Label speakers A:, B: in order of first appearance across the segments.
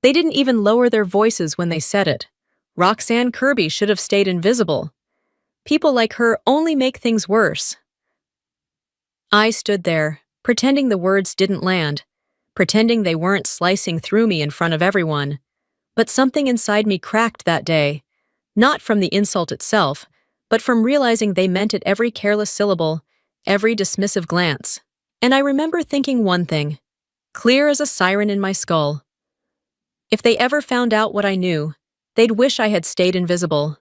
A: They didn't even lower their voices when they said it. Roxanne Kirby should have stayed invisible. People like her only make things worse. I stood there, pretending the words didn't land, pretending they weren't slicing through me in front of everyone. But something inside me cracked that day, not from the insult itself, but from realizing they meant it every careless syllable, every dismissive glance. And I remember thinking one thing, clear as a siren in my skull. If they ever found out what I knew, they'd wish I had stayed invisible.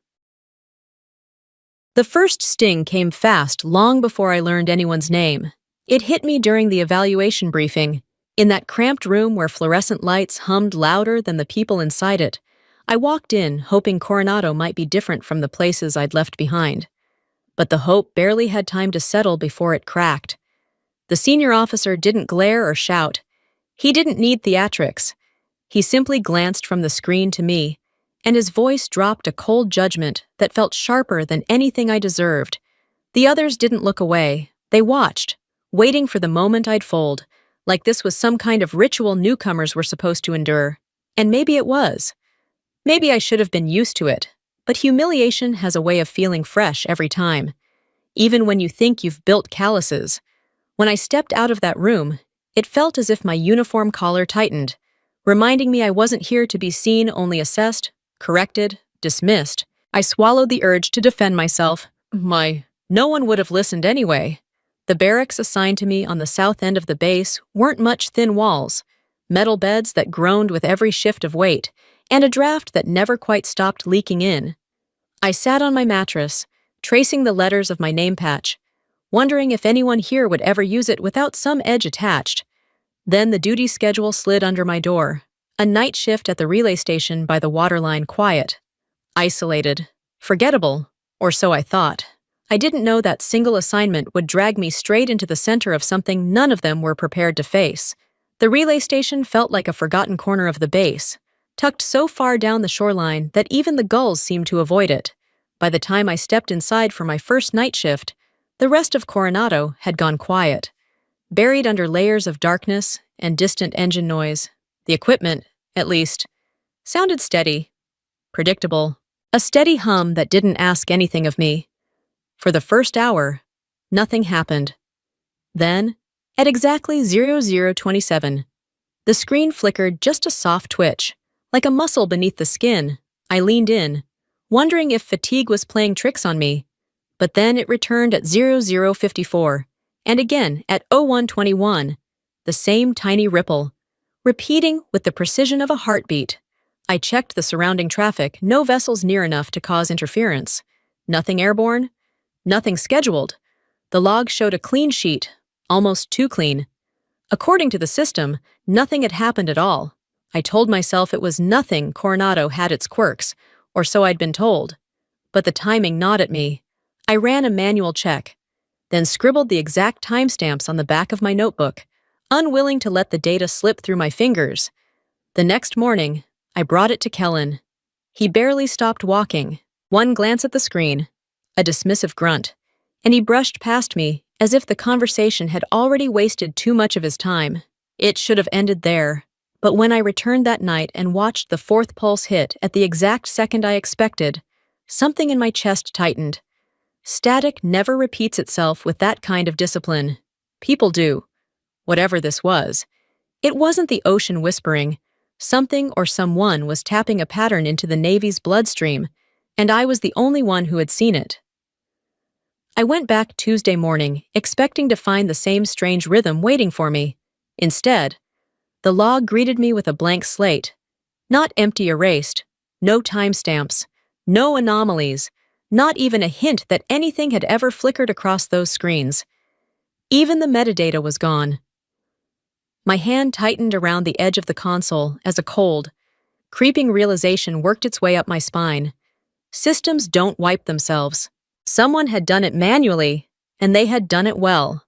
A: The first sting came fast, long before I learned anyone's name. It hit me during the evaluation briefing. In that cramped room where fluorescent lights hummed louder than the people inside it, I walked in, hoping Coronado might be different from the places I'd left behind. But the hope barely had time to settle before it cracked. The senior officer didn't glare or shout. He didn't need theatrics. He simply glanced from the screen to me, and his voice dropped a cold judgment that felt sharper than anything I deserved. The others didn't look away. They watched, waiting for the moment I'd fold, like this was some kind of ritual newcomers were supposed to endure. And maybe it was. Maybe I should have been used to it, but humiliation has a way of feeling fresh every time, even when you think you've built calluses. When I stepped out of that room, it felt as if my uniform collar tightened, reminding me I wasn't here to be seen, only assessed, corrected, dismissed. I swallowed the urge to defend myself. No one would have listened anyway. The barracks assigned to me on the south end of the base weren't much thin walls, metal beds that groaned with every shift of weight, and a draft that never quite stopped leaking in. I sat on my mattress, tracing the letters of my name patch, wondering if anyone here would ever use it without some edge attached. Then the duty schedule slid under my door. A night shift at the relay station by the waterline, quiet, isolated, forgettable, or so I thought. I didn't know that single assignment would drag me straight into the center of something none of them were prepared to face. The relay station felt like a forgotten corner of the base, tucked so far down the shoreline that even the gulls seemed to avoid it. By the time I stepped inside for my first night shift, the rest of Coronado had gone quiet, buried under layers of darkness and distant engine noise. The equipment, at least, sounded steady, predictable, a steady hum that didn't ask anything of me. For the first hour, nothing happened. Then, at exactly 0027, the screen flickered just a soft twitch, like a muscle beneath the skin. I leaned in, wondering if fatigue was playing tricks on me. But then it returned at 0054, and again at 0121, the same tiny ripple, repeating with the precision of a heartbeat. I checked the surrounding traffic, no vessels near enough to cause interference. Nothing airborne, nothing scheduled. The log showed a clean sheet, almost too clean. According to the system, nothing had happened at all. I told myself it was nothing. Coronado had its quirks, or so I'd been told. But the timing gnawed at me. I ran a manual check, then scribbled the exact timestamps on the back of my notebook, unwilling to let the data slip through my fingers. The next morning, I brought it to Kellen. He barely stopped walking. One glance at the screen, a dismissive grunt, and he brushed past me as if the conversation had already wasted too much of his time. It should have ended there. But when I returned that night and watched the fourth pulse hit at the exact second I expected, something in my chest tightened. Static never repeats itself with that kind of discipline. People do. Whatever this was. It wasn't the ocean whispering. Something or someone was tapping a pattern into the Navy's bloodstream, and I was the only one who had seen it. I went back Tuesday morning, expecting to find the same strange rhythm waiting for me. Instead, the log greeted me with a blank slate. Not empty erased, no timestamps, no anomalies, not even a hint that anything had ever flickered across those screens. Even the metadata was gone. My hand tightened around the edge of the console as a cold, creeping realization worked its way up my spine. Systems don't wipe themselves. Someone had done it manually, and they had done it well.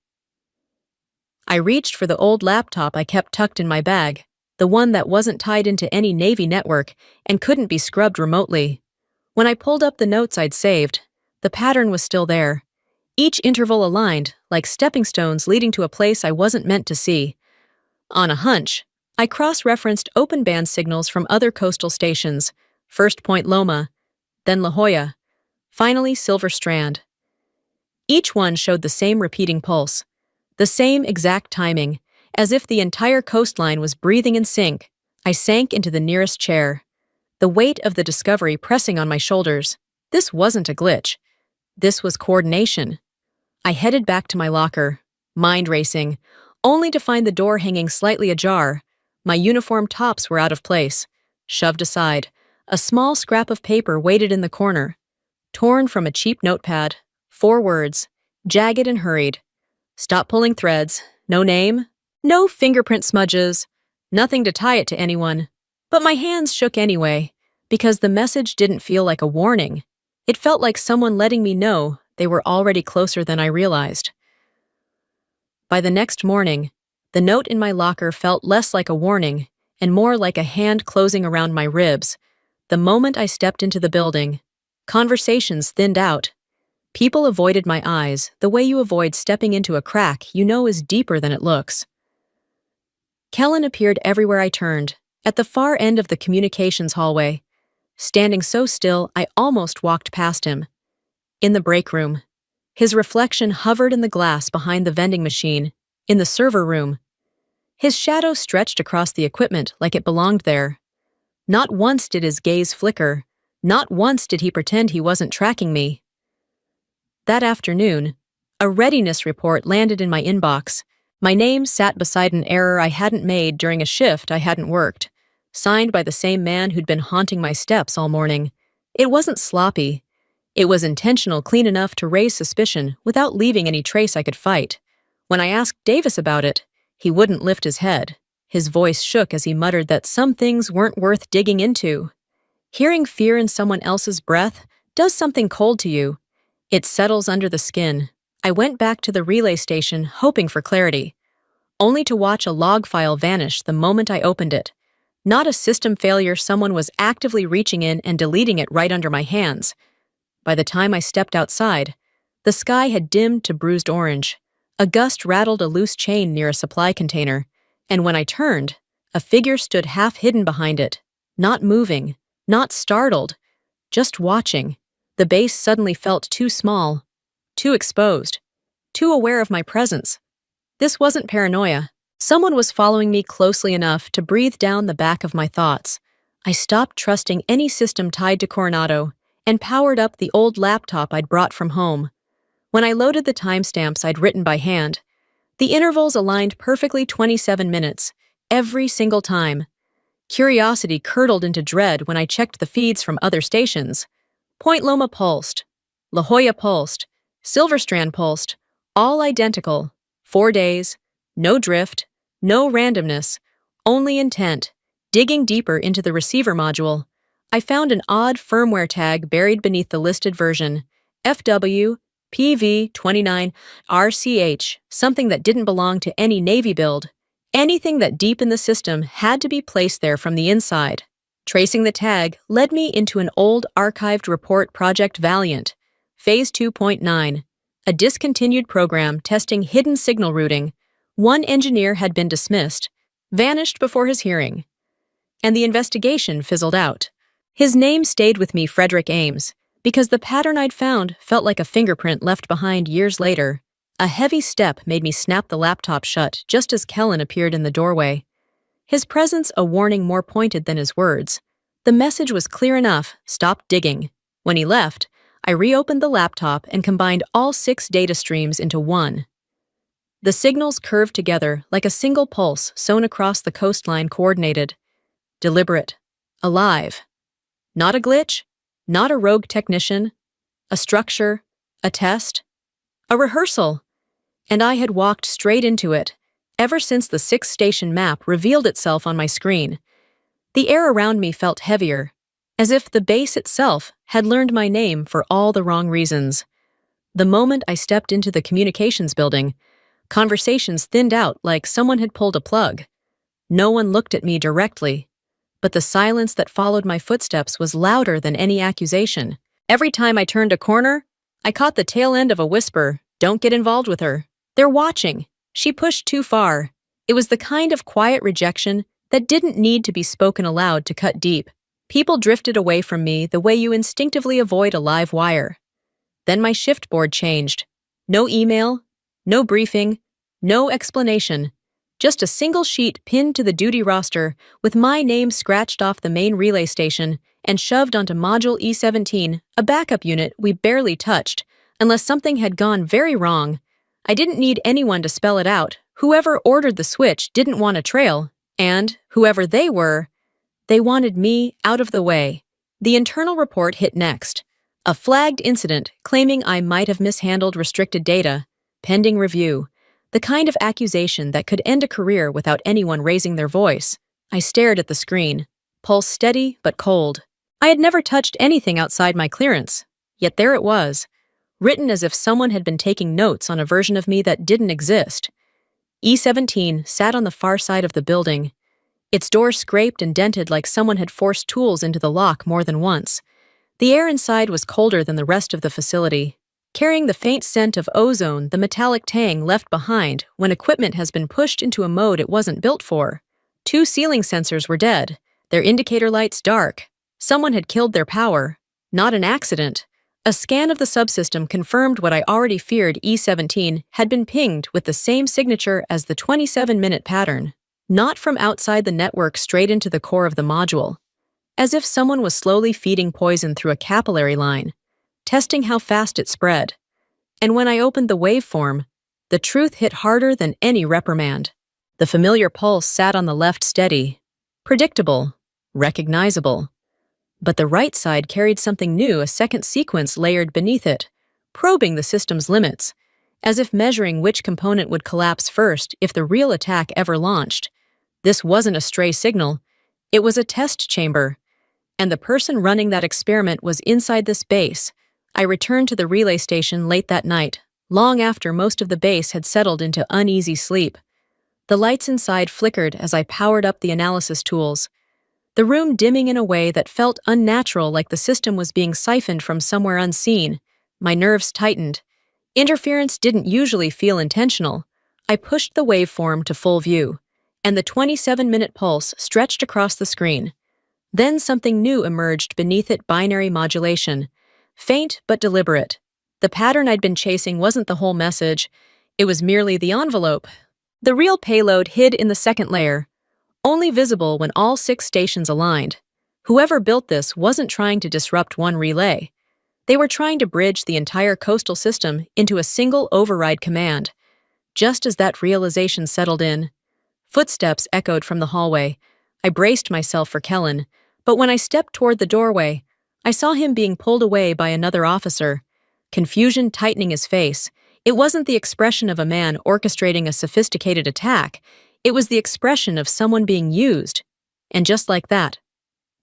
A: I reached for the old laptop I kept tucked in my bag, the one that wasn't tied into any Navy network and couldn't be scrubbed remotely. When I pulled up the notes I'd saved, the pattern was still there, each interval aligned like stepping stones leading to a place I wasn't meant to see. On a hunch, I cross-referenced open band signals from other coastal stations, first Point Loma, then La Jolla, finally Silver Strand. Each one showed the same repeating pulse, the same exact timing, as if the entire coastline was breathing in sync. I sank into the nearest chair, the weight of the discovery pressing on my shoulders. This wasn't a glitch. This was coordination. I headed back to my locker, mind racing, only to find the door hanging slightly ajar. My uniform tops were out of place, shoved aside. A small scrap of paper waited in the corner, torn from a cheap notepad. 4 words, jagged and hurried. Stop pulling threads. No name, no fingerprint smudges, nothing to tie it to anyone. But my hands shook anyway, because the message didn't feel like a warning. It felt like someone letting me know they were already closer than I realized. By the next morning, the note in my locker felt less like a warning and more like a hand closing around my ribs. The moment I stepped into the building, conversations thinned out. People avoided my eyes the way you avoid stepping into a crack you know is deeper than it looks. Kellen appeared everywhere I turned, at the far end of the communications hallway. Standing so still, I almost walked past him. In the break room, his reflection hovered in the glass behind the vending machine. In the server room, his shadow stretched across the equipment like it belonged there. Not once did his gaze flicker. Not once did he pretend he wasn't tracking me. That afternoon, a readiness report landed in my inbox. My name sat beside an error I hadn't made during a shift I hadn't worked, signed by the same man who'd been haunting my steps all morning. It wasn't sloppy. It was intentional, clean enough to raise suspicion without leaving any trace I could fight. When I asked Davis about it, he wouldn't lift his head. His voice shook as he muttered that some things weren't worth digging into. Hearing fear in someone else's breath does something cold to you. It settles under the skin. I went back to the relay station hoping for clarity, only to watch a log file vanish the moment I opened it. Not a system failure, someone was actively reaching in and deleting it right under my hands. By the time I stepped outside, the sky had dimmed to bruised orange. A gust rattled a loose chain near a supply container, and when I turned, a figure stood half hidden behind it, not moving, not startled, just watching. The base suddenly felt too small, too exposed, too aware of my presence. This wasn't paranoia. Someone was following me closely enough to breathe down the back of my thoughts. I stopped trusting any system tied to Coronado and powered up the old laptop I'd brought from home. When I loaded the timestamps I'd written by hand, the intervals aligned perfectly 27 minutes, every single time. Curiosity curdled into dread when I checked the feeds from other stations. Point Loma pulsed, La Jolla pulsed, Silver Strand pulsed, all identical. 4 days, no drift, no randomness, only intent. Digging deeper into the receiver module, I found an odd firmware tag buried beneath the listed version, FW PV29 RCH, something that didn't belong to any Navy build. Anything that deep in the system had to be placed there from the inside. Tracing the tag led me into an old archived report, Project Valiant, Phase 2.9, a discontinued program testing hidden signal routing. One engineer had been dismissed, vanished before his hearing, and the investigation fizzled out. His name stayed with me, Frederick Ames, because the pattern I'd found felt like a fingerprint left behind years later. A heavy step made me snap the laptop shut just as Kellen appeared in the doorway. His presence a warning more pointed than his words. The message was clear enough: stop digging. When he left, I reopened the laptop and combined all 6 data streams into one. The signals curved together like a single pulse sewn across the coastline, coordinated, deliberate, alive. Not a glitch, not a rogue technician, a structure, a test, a rehearsal. And I had walked straight into it, ever since the 6-station map revealed itself on my screen. The air around me felt heavier, as if the base itself had learned my name for all the wrong reasons. The moment I stepped into the communications building, conversations thinned out like someone had pulled a plug. No one looked at me directly, but the silence that followed my footsteps was louder than any accusation. Every time I turned a corner, I caught the tail end of a whisper, "Don't get involved with her. They're watching. She pushed too far." It was the kind of quiet rejection that didn't need to be spoken aloud to cut deep. People drifted away from me the way you instinctively avoid a live wire. Then my shift board changed. No email, no briefing, no explanation. Just a single sheet pinned to the duty roster with my name scratched off the main relay station and shoved onto Module E17, a backup unit we barely touched, unless something had gone very wrong. I didn't need anyone to spell it out. Whoever ordered the switch didn't want a trail, and, whoever they were, they wanted me out of the way. The internal report hit next. A flagged incident claiming I might have mishandled restricted data, pending review. The kind of accusation that could end a career without anyone raising their voice. I stared at the screen, pulse steady but cold. I had never touched anything outside my clearance, yet there it was, written as if someone had been taking notes on a version of me that didn't exist. E17 sat on the far side of the building. Its door scraped and dented like someone had forced tools into the lock more than once. The air inside was colder than the rest of the facility, carrying the faint scent of ozone, the metallic tang left behind when equipment has been pushed into a mode it wasn't built for. 2 ceiling sensors were dead, their indicator lights dark. Someone had killed their power, not an accident. A scan of the subsystem confirmed what I already feared. E17 had been pinged with the same signature as the 27-minute pattern, not from outside the network straight into the core of the module, as if someone was slowly feeding poison through a capillary line, testing how fast it spread. And when I opened the waveform, the truth hit harder than any reprimand. The familiar pulse sat on the left steady, predictable, recognizable. But the right side carried something new, a second sequence layered beneath it, probing the system's limits, as if measuring which component would collapse first if the real attack ever launched. This wasn't a stray signal, it was a test chamber, and the person running that experiment was inside this base. I returned to the relay station late that night, long after most of the base had settled into uneasy sleep. The lights inside flickered as I powered up the analysis tools, the room dimming in a way that felt unnatural, like the system was being siphoned from somewhere unseen. My nerves tightened. Interference didn't usually feel intentional. I pushed the waveform to full view, and the 27-minute pulse stretched across the screen. Then something new emerged beneath it: binary modulation. Faint but deliberate. The pattern I'd been chasing wasn't the whole message, it was merely the envelope. The real payload hid in the second layer, only visible when all 6 stations aligned. Whoever built this wasn't trying to disrupt one relay. They were trying to bridge the entire coastal system into a single override command. Just as that realization settled in, footsteps echoed from the hallway. I braced myself for Kellen, but when I stepped toward the doorway, I saw him being pulled away by another officer, confusion tightening his face. It wasn't the expression of a man orchestrating a sophisticated attack. It was the expression of someone being used. And just like that,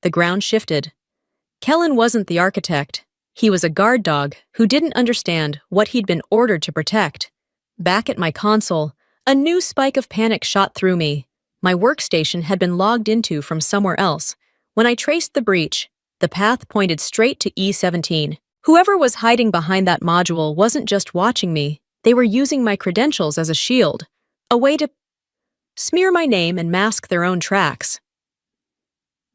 A: the ground shifted. Kellen wasn't the architect. He was a guard dog who didn't understand what he'd been ordered to protect. Back at my console, a new spike of panic shot through me. My workstation had been logged into from somewhere else. When I traced the breach, the path pointed straight to E17. Whoever was hiding behind that module wasn't just watching me. They were using my credentials as a shield, a way to smear my name and mask their own tracks.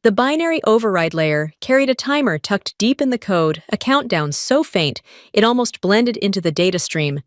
A: The binary override layer carried a timer tucked deep in the code, a countdown so faint it almost blended into the data stream.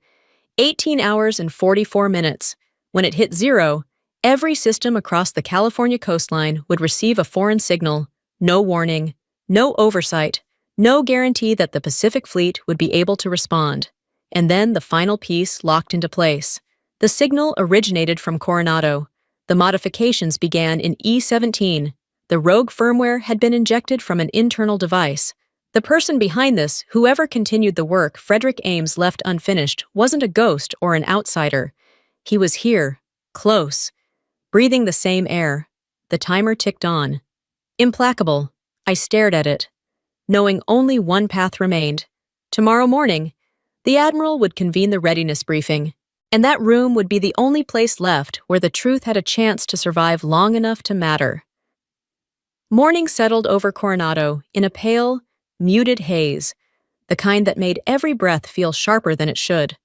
A: 18 hours and 44 minutes. When it hit 0, every system across the California coastline would receive a foreign signal. No warning, no oversight, no guarantee that the Pacific Fleet would be able to respond. And then the final piece locked into place. The signal originated from Coronado. The modifications began in E17. The rogue firmware had been injected from an internal device. The person behind this, whoever continued the work Frederick Ames left unfinished, wasn't a ghost or an outsider. He was here, close, breathing the same air. The timer ticked on. Implacable, I stared at it, knowing only one path remained. Tomorrow morning, the Admiral would convene the readiness briefing, and that room would be the only place left where the truth had a chance to survive long enough to matter. Morning settled over Coronado in a pale, muted haze, the kind that made every breath feel sharper than it should.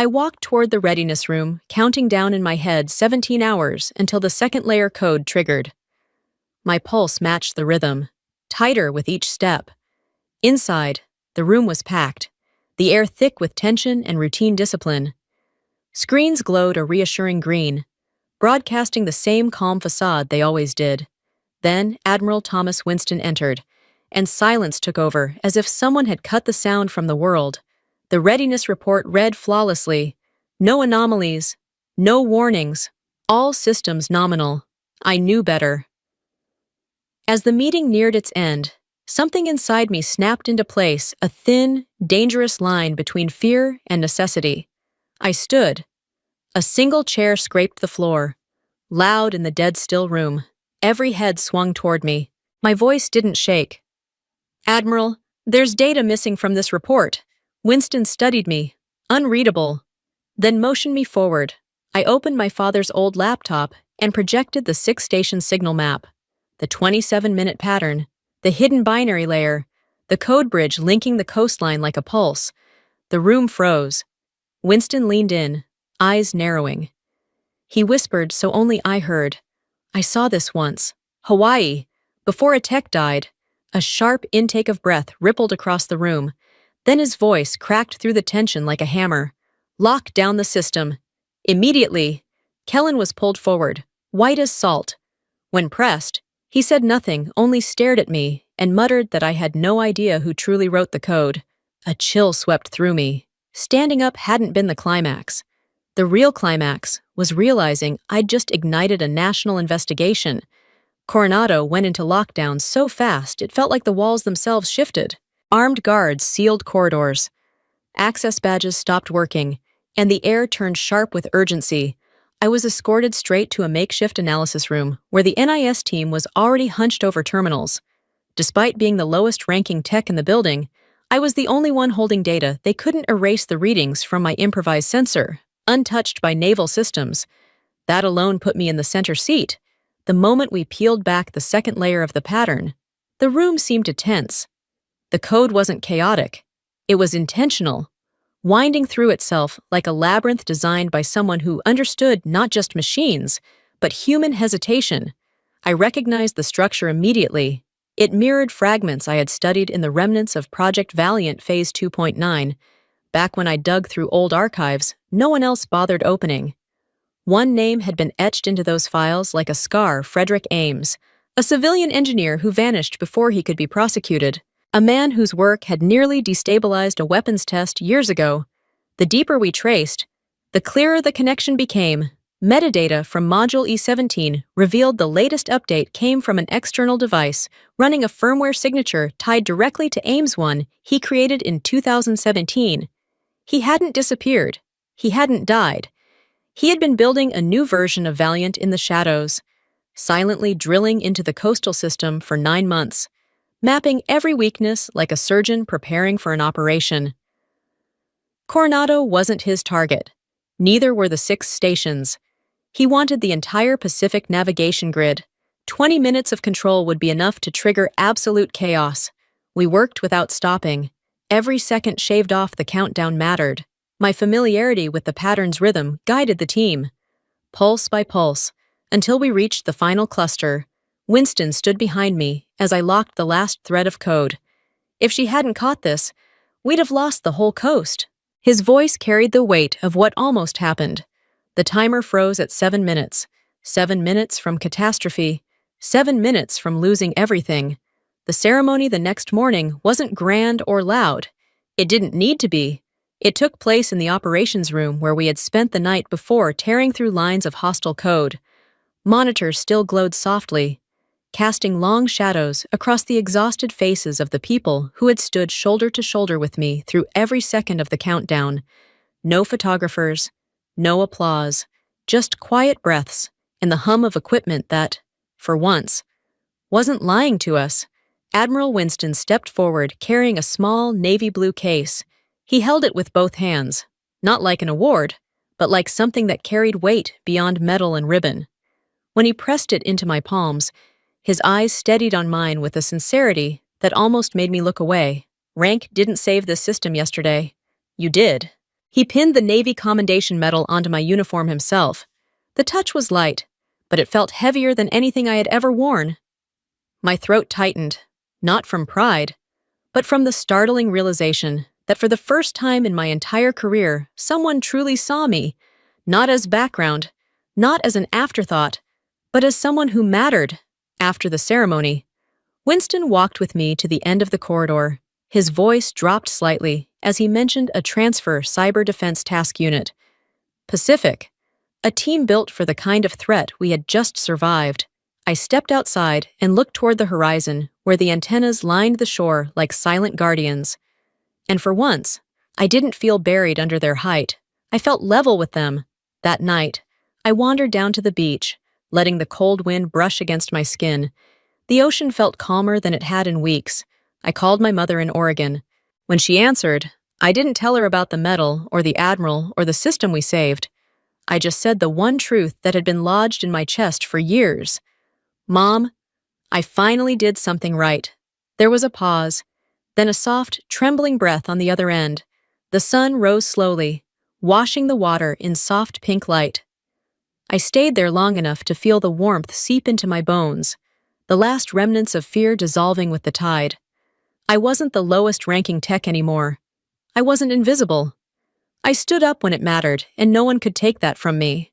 A: I walked toward the readiness room, counting down in my head 17 hours until the second layer code triggered. My pulse matched the rhythm, tighter with each step. Inside, the room was packed, the air thick with tension and routine discipline. Screens glowed a reassuring green, broadcasting the same calm facade they always did. Then Admiral Thomas Winston entered, and silence took over as if someone had cut the sound from the world. The readiness report read flawlessly. No anomalies, no warnings, all systems nominal. I knew better. As the meeting neared its end, something inside me snapped into place, a thin, dangerous line between fear and necessity. I stood. A single chair scraped the floor, loud in the dead-still room. Every head swung toward me. My voice didn't shake. "Admiral, there's data missing from this report." Winston studied me, unreadable, then motioned me forward. I opened my father's old laptop and projected the 6-station signal map, the 27-minute pattern, the hidden binary layer, the code bridge linking the coastline like a pulse. The room froze. Winston leaned in, eyes narrowing. He whispered so only I heard. "I saw this once. Hawaii. Before a tech died." A sharp intake of breath rippled across the room. Then his voice cracked through the tension like a hammer. "Lock down the system." Immediately, Kellen was pulled forward, white as salt. When pressed, he said nothing, only stared at me and muttered that I had no idea who truly wrote the code. A chill swept through me. Standing up hadn't been the climax. The real climax was realizing I'd just ignited a national investigation. Coronado went into lockdown so fast it felt like the walls themselves shifted. Armed guards sealed corridors. Access badges stopped working, and the air turned sharp with urgency. I was escorted straight to a makeshift analysis room where the NIS team was already hunched over terminals. Despite being the lowest-ranking tech in the building, I was the only one holding data. They couldn't erase the readings from my improvised sensor, untouched by naval systems. That alone put me in the center seat. The moment we peeled back the second layer of the pattern, the room seemed to tense. The code wasn't chaotic. It was intentional, winding through itself like a labyrinth designed by someone who understood not just machines, but human hesitation. I recognized the structure immediately. It mirrored fragments I had studied in the remnants of Project Valiant Phase 2.9. Back when I dug through old archives, no one else bothered opening. One name had been etched into those files like a scar: Frederick Ames, a civilian engineer who vanished before he could be prosecuted, a man whose work had nearly destabilized a weapons test years ago. The deeper we traced, the clearer the connection became. Metadata from Module E17 revealed the latest update came from an external device running a firmware signature tied directly to Ames 1 he created in 2017. He hadn't disappeared. He hadn't died. He had been building a new version of Valiant in the shadows, silently drilling into the coastal system for 9 months, mapping every weakness like a surgeon preparing for an operation. Coronado wasn't his target. Neither were the 6 stations. He wanted the entire Pacific navigation grid. 20 minutes of control would be enough to trigger absolute chaos. We worked without stopping. Every second shaved off the countdown mattered. My familiarity with the pattern's rhythm guided the team, pulse by pulse, until we reached the final cluster. Winston stood behind me as I locked the last thread of code. If she hadn't caught this, we'd have lost the whole coast. His voice carried the weight of what almost happened. The timer froze at 7 minutes. 7 minutes from catastrophe. 7 minutes from losing everything. The ceremony the next morning wasn't grand or loud. It didn't need to be. It took place in the operations room where we had spent the night before tearing through lines of hostile code. Monitors still glowed softly, casting long shadows across the exhausted faces of the people who had stood shoulder to shoulder with me through every second of the countdown. No photographers, no applause, just quiet breaths and the hum of equipment that, for once, wasn't lying to us. Admiral Winston stepped forward carrying a small navy blue case. He held it with both hands, not like an award, but like something that carried weight beyond metal and ribbon. When he pressed it into my palms, his eyes steadied on mine with a sincerity that almost made me look away. "Rank didn't save this system yesterday. You did." He pinned the Navy Commendation Medal onto my uniform himself. The touch was light, but it felt heavier than anything I had ever worn. My throat tightened, not from pride, but from the startling realization that for the first time in my entire career, someone truly saw me, not as background, not as an afterthought, but as someone who mattered. After the ceremony, Winston walked with me to the end of the corridor. His voice dropped slightly as he mentioned a transfer cyber defense task unit. Pacific, a team built for the kind of threat we had just survived. I stepped outside and looked toward the horizon where the antennas lined the shore like silent guardians. And for once, I didn't feel buried under their height. I felt level with them. That night, I wandered down to the beach, letting the cold wind brush against my skin. The ocean felt calmer than it had in weeks. I called my mother in Oregon. When she answered, I didn't tell her about the medal or the Admiral or the system we saved. I just said the one truth that had been lodged in my chest for years. Mom, I finally did something right. There was a pause, then a soft, trembling breath on the other end. The sun rose slowly, washing the water in soft pink light. I stayed there long enough to feel the warmth seep into my bones, the last remnants of fear dissolving with the tide. I wasn't the lowest-ranking tech anymore. I wasn't invisible. I stood up when it mattered, and no one could take that from me.